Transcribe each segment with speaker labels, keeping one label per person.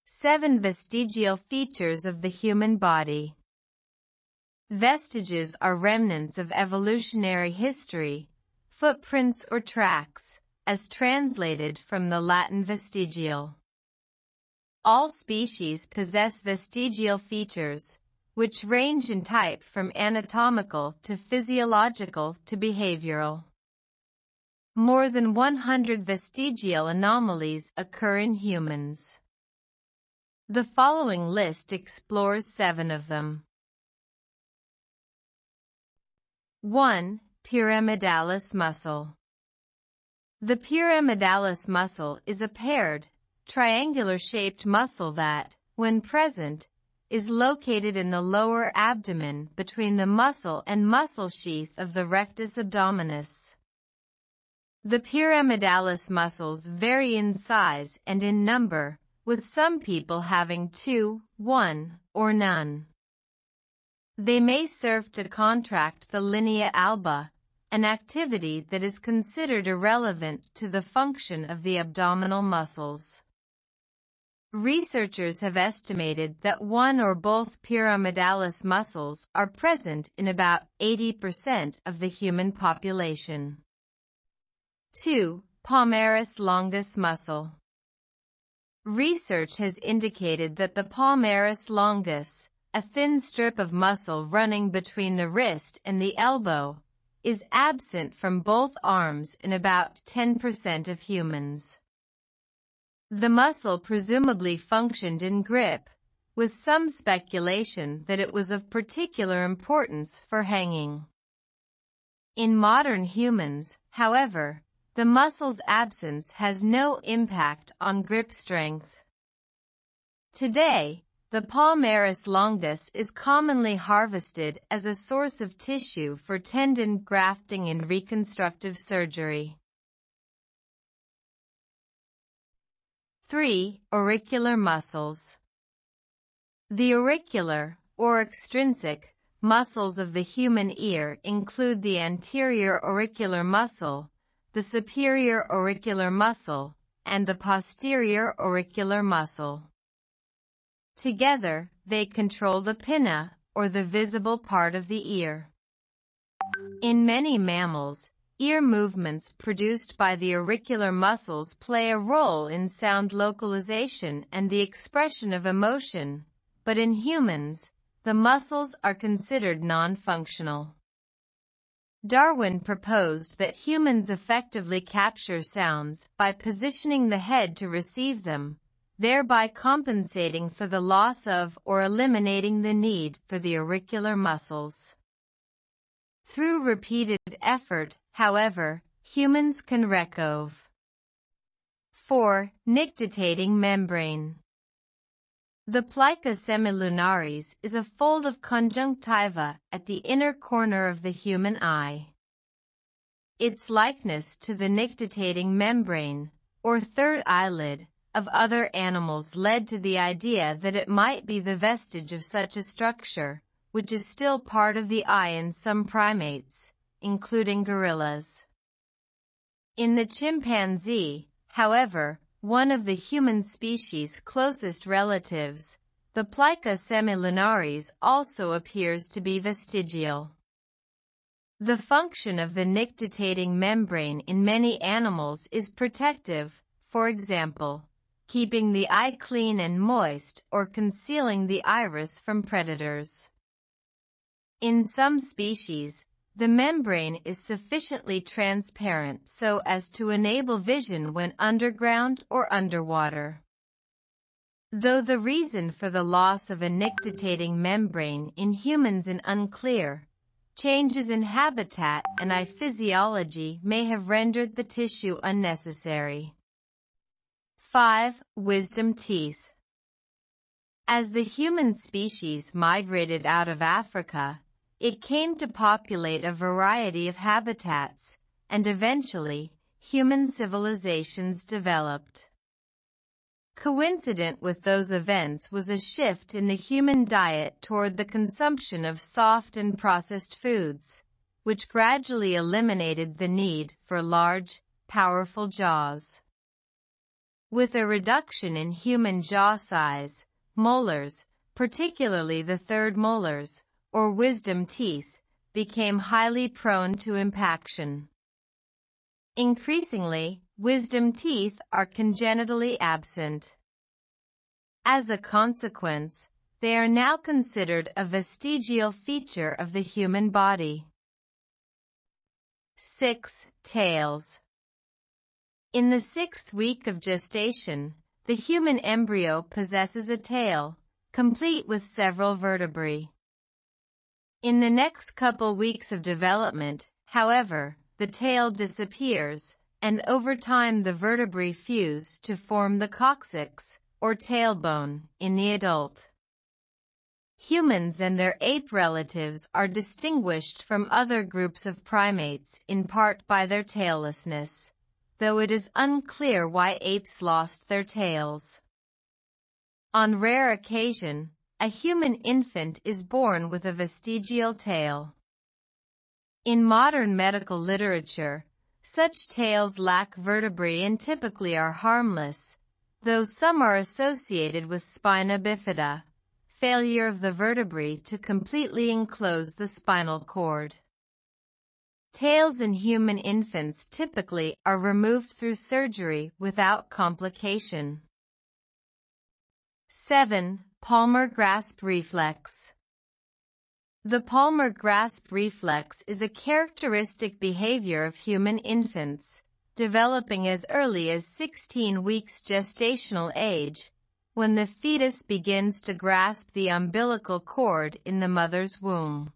Speaker 1: 7 Vestigial features of the human body. Vestiges are remnants of evolutionary history, footprints or tracks, as translated from the Latin vestigial. All species possess vestigial features, which range in type from anatomical to physiological to behavioral. More than 100 vestigial anomalies occur in humans. The following list explores 7 of them. 1. Pyramidalis muscle. The pyramidalis muscle is a paired, triangular-shaped muscle that, when present, is located in the lower abdomen between the muscle and muscle sheath of the rectus abdominis. The pyramidalis muscles vary in size and in number, with some people having 2, 1, or none. They may serve to contract the linea alba, an activity that is considered irrelevant to the function of the abdominal muscles. Researchers have estimated that one or both pyramidalis muscles are present in about 80% of the human population. 2. Palmaris longus muscle. Research has indicated that the palmaris longus, a thin strip of muscle running between the wrist and the elbow, is absent from both arms in about 10% of humans. The muscle presumably functioned in grip, with some speculation that it was of particular importance for hanging. In modern humans, however, the muscle's absence has no impact on grip strength. Today, the palmaris longus is commonly harvested as a source of tissue for tendon grafting in reconstructive surgery. 3. Auricular muscles. The auricular, or extrinsic, muscles of the human ear include the anterior auricular muscle, the superior auricular muscle, and the posterior auricular muscle. Together, they control the pinna, or the visible part of the ear. In many mammals, ear movements produced by the auricular muscles play a role in sound localization and the expression of emotion, but in humans, the muscles are considered non-functional. Darwin proposed that humans effectively capture sounds by positioning the head to receive them, thereby compensating for the loss of or eliminating the need for the auricular muscles. Through repeated effort, however, humans can recover. 4. Nictitating membrane. The plica semilunaris is a fold of conjunctiva at the inner corner of the human eye. Its likeness to the nictitating membrane, or third eyelid, of other animals led to the idea that it might be the vestige of such a structure, which is still part of the eye in some primates, including gorillas. In the chimpanzee, however, one of the human species' closest relatives, the plica semilunaris also appears to be vestigial. The function of the nictitating membrane in many animals is protective, for example, keeping the eye clean and moist or concealing the iris from predators. In some species, the membrane is sufficiently transparent so as to enable vision when underground or underwater. Though the reason for the loss of a nictitating membrane in humans is unclear, changes in habitat and eye physiology may have rendered the tissue unnecessary. 5. Wisdom teeth. As the human species migrated out of Africa, it came to populate a variety of habitats, and eventually, human civilizations developed. Coincident with those events was a shift in the human diet toward the consumption of soft and processed foods, which gradually eliminated the need for large, powerful jaws. With a reduction in human jaw size, molars, particularly the third molars, or wisdom teeth, became highly prone to impaction. Increasingly, wisdom teeth are congenitally absent. As a consequence, they are now considered a vestigial feature of the human body. 6. Tails. In the 6th week of gestation, the human embryo possesses a tail, complete with several vertebrae. In the next couple weeks of development, however, the tail disappears, and over time the vertebrae fuse to form the coccyx, or tailbone, in the adult. Humans and their ape relatives are distinguished from other groups of primates in part by their taillessness, though it is unclear why apes lost their tails. On rare occasion, a human infant is born with a vestigial tail. In modern medical literature, such tails lack vertebrae and typically are harmless, though some are associated with spina bifida, failure of the vertebrae to completely enclose the spinal cord. Tails in human infants typically are removed through surgery without complication. 7. Palmar grasp reflex. The palmar grasp reflex is a characteristic behavior of human infants, developing as early as 16 weeks gestational age, when the fetus begins to grasp the umbilical cord in the mother's womb.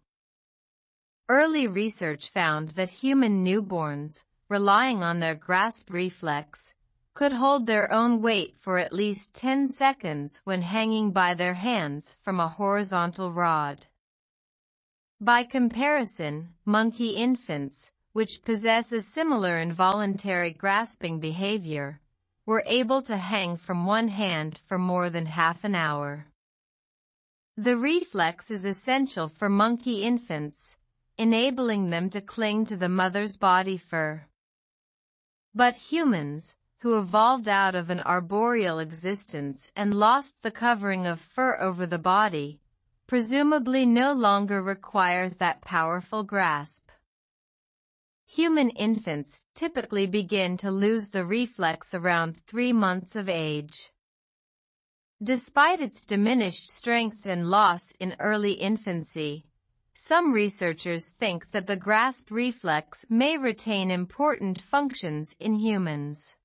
Speaker 1: Early research found that human newborns, relying on their grasp reflex, could hold their own weight for at least 10 seconds when hanging by their hands from a horizontal rod. By comparison, monkey infants, which possess a similar involuntary grasping behavior, were able to hang from one hand for more than half an hour. The reflex is essential for monkey infants, enabling them to cling to the mother's body fur. But humans, who evolved out of an arboreal existence and lost the covering of fur over the body, presumably no longer require that powerful grasp. Human infants typically begin to lose the reflex around 3 months of age. Despite its diminished strength and loss in early infancy, some researchers think that the grasp reflex may retain important functions in humans.